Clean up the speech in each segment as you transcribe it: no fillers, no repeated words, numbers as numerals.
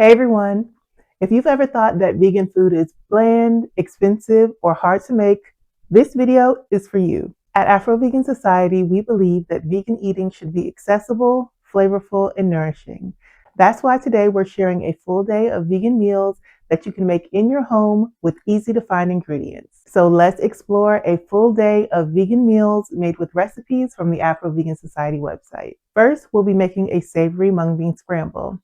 Hey everyone! If you've ever thought that vegan food is bland, expensive, or hard to make, this video is for you. At Afro-Vegan Society, we believe that vegan eating should be accessible, flavorful, and nourishing. That's why today we're sharing a full day of vegan meals that you can make in your home with easy to find ingredients. So let's explore a full day of vegan meals made with recipes from the Afro-Vegan Society website. First, we'll be making a savory mung bean scramble.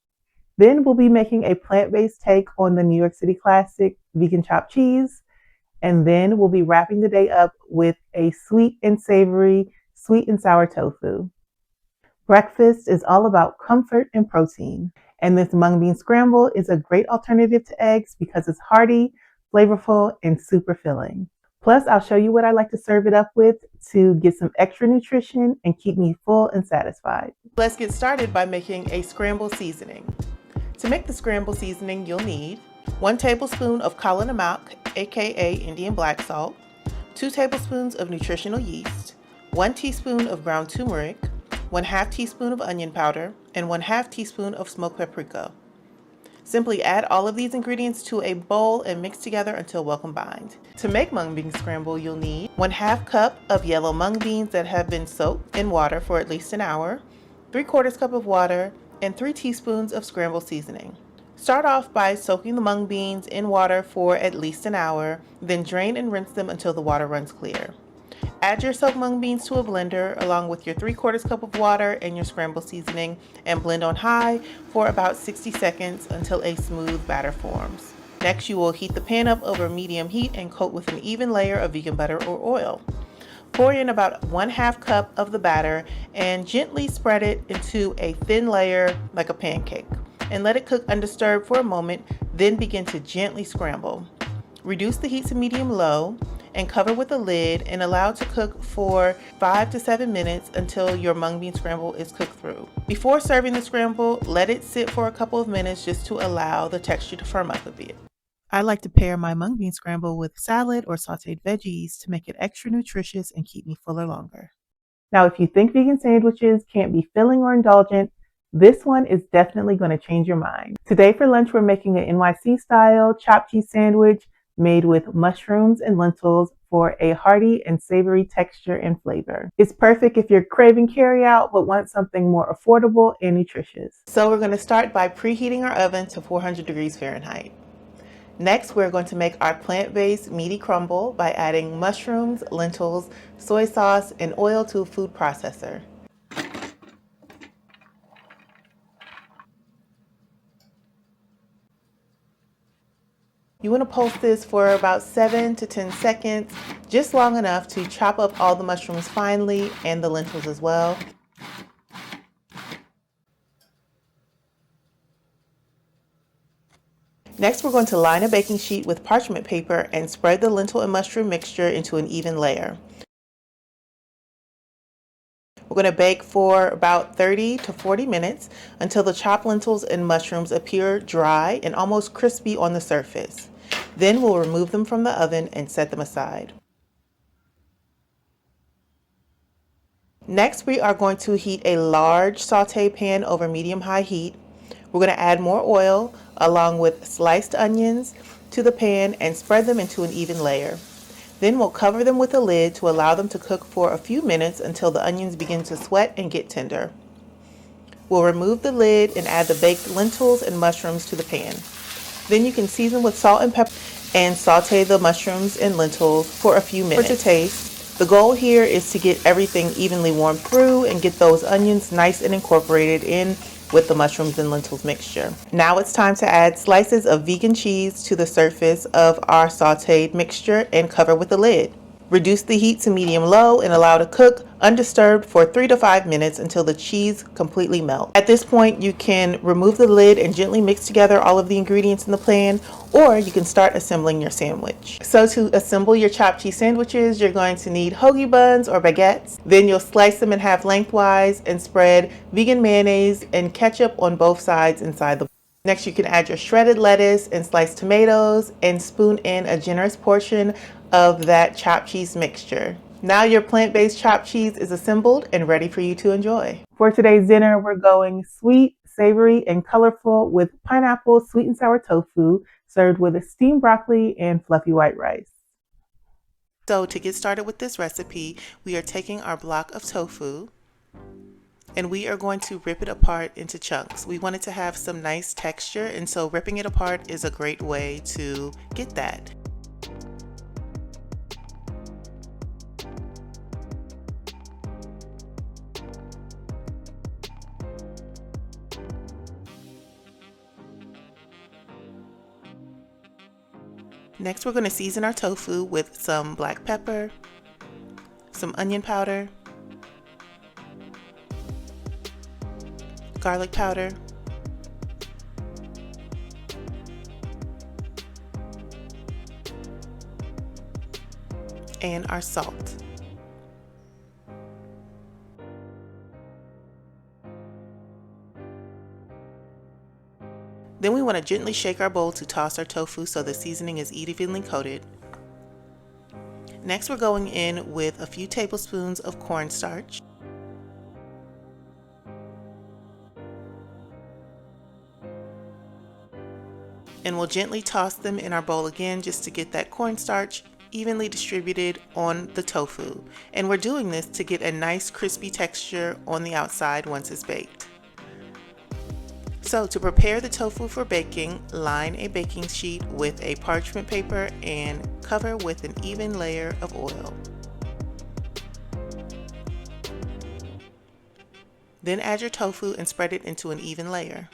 Then we'll be making a plant-based take on the New York City classic vegan chopped cheese. And then we'll be wrapping the day up with a sweet and savory, sweet and sour tofu. Breakfast is all about comfort and protein. And this mung bean scramble is a great alternative to eggs because it's hearty, flavorful, and super filling. Plus, I'll show you what I like to serve it up with to get some extra nutrition and keep me full and satisfied. Let's get started by making a scramble seasoning. To make the scramble seasoning, you'll need 1 tablespoon of kala namak, aka Indian black salt, 2 tablespoons of nutritional yeast, 1 teaspoon of ground turmeric, 1/2 teaspoon of onion powder, and 1/2 teaspoon of smoked paprika. Simply add all of these ingredients to a bowl and mix together until well combined. To make mung bean scramble, you'll need 1/2 cup of yellow mung beans that have been soaked in water for at least an hour, 3/4 cup of water, and 3 teaspoons of scramble seasoning. Start off by soaking the mung beans in water for at least an hour, then drain and rinse them until the water runs clear. Add your soaked mung beans to a blender along with your 3/4 cup of water and your scramble seasoning and blend on high for about 60 seconds until a smooth batter forms. Next, you will heat the pan up over medium heat and coat with an even layer of vegan butter or oil. Pour in about 1/2 cup of the batter and gently spread it into a thin layer like a pancake and let it cook undisturbed for a moment, then begin to gently scramble. Reduce the heat to medium-low and cover with a lid and allow it to cook for 5 to 7 minutes until your mung bean scramble is cooked through. Before serving the scramble, let it sit for a couple of minutes just to allow the texture to firm up a bit. I like to pair my mung bean scramble with salad or sauteed veggies to make it extra nutritious and keep me fuller longer. Now, if you think vegan sandwiches can't be filling or indulgent, this one is definitely going to change your mind. Today for lunch, we're making an NYC style chopped cheese sandwich made with mushrooms and lentils for a hearty and savory texture and flavor. It's perfect if you're craving carryout but want something more affordable and nutritious. So we're going to start by preheating our oven to 400 degrees Fahrenheit. Next, we're going to make our plant-based meaty crumble by adding mushrooms, lentils, soy sauce, and oil to a food processor. You want to pulse this for about 7 to 10 seconds, just long enough to chop up all the mushrooms finely and the lentils as well. Next, we're going to line a baking sheet with parchment paper and spread the lentil and mushroom mixture into an even layer. We're going to bake for about 30 to 40 minutes until the chopped lentils and mushrooms appear dry and almost crispy on the surface. Then we'll remove them from the oven and set them aside. Next, we are going to heat a large saute pan over medium-high heat. We're going to add more oil along with sliced onions to the pan and spread them into an even layer. Then we'll cover them with a lid to allow them to cook for a few minutes until the onions begin to sweat and get tender. We'll remove the lid and add the baked lentils and mushrooms to the pan. Then you can season with salt and pepper and saute the mushrooms and lentils for a few minutes. To taste, the goal here is to get everything evenly warmed through and get those onions nice and incorporated in with the mushrooms and lentils mixture. Now it's time to add slices of vegan cheese to the surface of our sauteed mixture and cover with the lid. Reduce the heat to medium-low and allow to cook undisturbed for 3 to 5 minutes until the cheese completely melts. At this point, you can remove the lid and gently mix together all of the ingredients in the pan, or you can start assembling your sandwich. So to assemble your chopped cheese sandwiches, you're going to need hoagie buns or baguettes. Then you'll slice them in half lengthwise and spread vegan mayonnaise and ketchup on both sides inside the. Next, you can add your shredded lettuce and sliced tomatoes and spoon in a generous portion of that chopped cheese mixture. Now your plant-based chopped cheese is assembled and ready for you to enjoy. For today's dinner, we're going sweet, savory and colorful with pineapple, sweet and sour tofu, served with steamed broccoli and fluffy white rice. So to get started with this recipe, we are taking our block of tofu and we are going to rip it apart into chunks. We want it to have some nice texture, and so ripping it apart is a great way to get that. Next, we're going to season our tofu with some black pepper, some onion powder, garlic powder, and our salt. Then we want to gently shake our bowl to toss our tofu so the seasoning is evenly coated. Next, we're going in with a few tablespoons of cornstarch, and we'll gently toss them in our bowl again just to get that cornstarch evenly distributed on the tofu. And we're doing this to get a nice crispy texture on the outside once it's baked. So to prepare the tofu for baking, line a baking sheet with a parchment paper and cover with an even layer of oil. Then add your tofu and spread it into an even layer.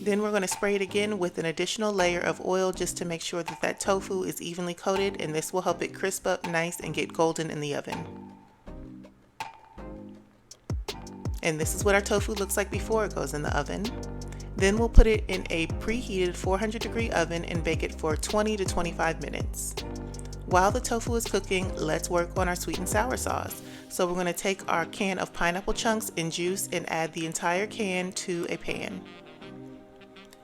Then we're going to spray it again with an additional layer of oil just to make sure that that tofu is evenly coated, and this will help it crisp up nice and get golden in the oven. And this is what our tofu looks like before it goes in the oven. Then we'll put it in a preheated 400-degree oven and bake it for 20 to 25 minutes. While the tofu is cooking, let's work on our sweet and sour sauce. So we're going to take our can of pineapple chunks and juice and add the entire can to a pan.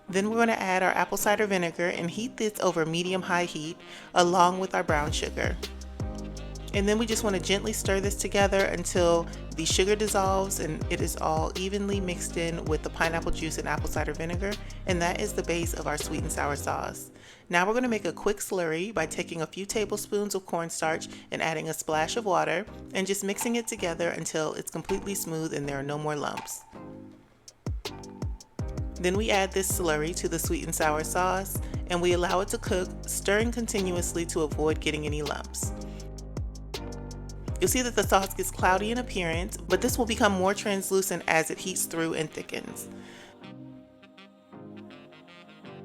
Then we're going to add our apple cider vinegar and heat this over medium-high heat along with our brown sugar. And then we just want to gently stir this together until the sugar dissolves and it is all evenly mixed in with the pineapple juice and apple cider vinegar, and that is the base of our sweet and sour sauce. Now we're going to make a quick slurry by taking a few tablespoons of cornstarch and adding a splash of water and just mixing it together until it's completely smooth and there are no more lumps. Then we add this slurry to the sweet and sour sauce and we allow it to cook, stirring continuously to avoid getting any lumps. You'll see that the sauce gets cloudy in appearance, but this will become more translucent as it heats through and thickens.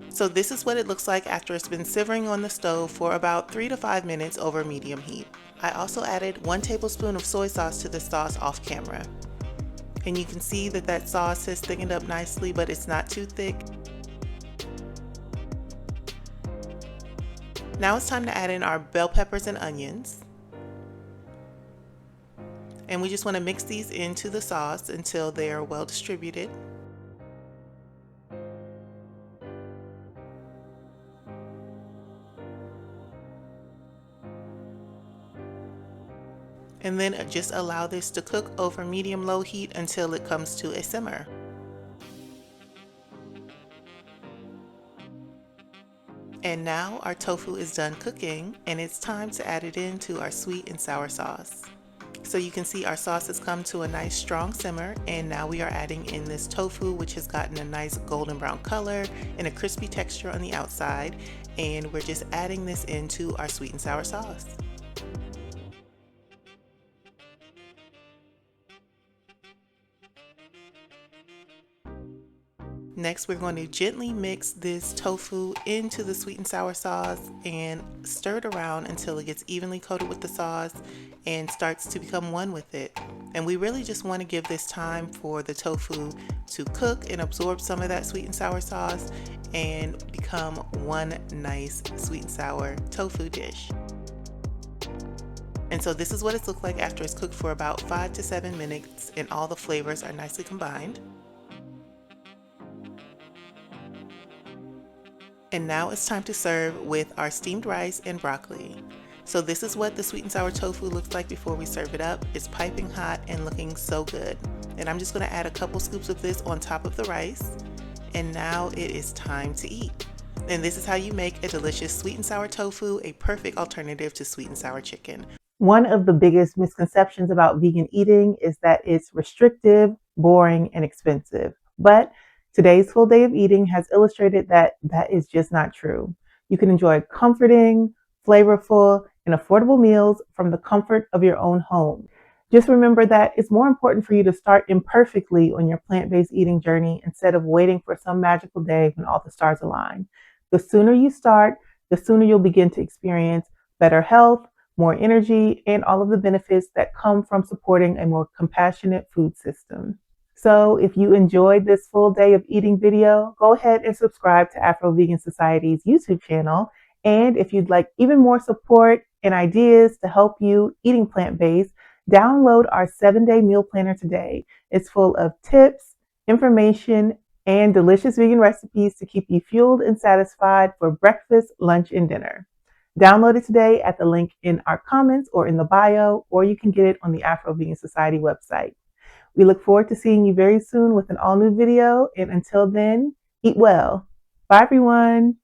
So this is what it looks like after it's been simmering on the stove for about 3 to 5 minutes over medium heat. I also added 1 tablespoon of soy sauce to the sauce off camera. And you can see that that sauce has thickened up nicely, but it's not too thick. Now it's time to add in our bell peppers and onions. And we just want to mix these into the sauce until they are well distributed. And then just allow this to cook over medium-low heat until it comes to a simmer. And now our tofu is done cooking and it's time to add it into our sweet and sour sauce. So you can see our sauce has come to a nice strong simmer, and now we are adding in this tofu, which has gotten a nice golden brown color and a crispy texture on the outside, and we're just adding this into our sweet and sour sauce. Next, we're going to gently mix this tofu into the sweet and sour sauce and stir it around until it gets evenly coated with the sauce and starts to become one with it. And we really just want to give this time for the tofu to cook and absorb some of that sweet and sour sauce and become one nice sweet and sour tofu dish. And so this is what it's looked like after it's cooked for about 5 to 7 minutes and all the flavors are nicely combined. And now it's time to serve with our steamed rice and broccoli. So this is what the sweet and sour tofu looks like before we serve it up. It's piping hot and looking so good. And I'm just going to add a couple scoops of this on top of the rice. And now it is time to eat. And this is how you make a delicious sweet and sour tofu, a perfect alternative to sweet and sour chicken. One of the biggest misconceptions about vegan eating is that it's restrictive, boring, and expensive. But today's full day of eating has illustrated that that is just not true. You can enjoy comforting, flavorful, and affordable meals from the comfort of your own home. Just remember that it's more important for you to start imperfectly on your plant-based eating journey instead of waiting for some magical day when all the stars align. The sooner you start, the sooner you'll begin to experience better health, more energy, and all of the benefits that come from supporting a more compassionate food system. So if you enjoyed this full day of eating video, go ahead and subscribe to Afro-Vegan Society's YouTube channel. And if you'd like even more support and ideas to help you eating plant-based, download our 7-day meal planner today. It's full of tips, information, and delicious vegan recipes to keep you fueled and satisfied for breakfast, lunch, and dinner. Download it today at the link in our comments or in the bio, or you can get it on the Afro-Vegan Society website. We look forward to seeing you very soon with an all-new video, and until then, eat well. Bye, everyone.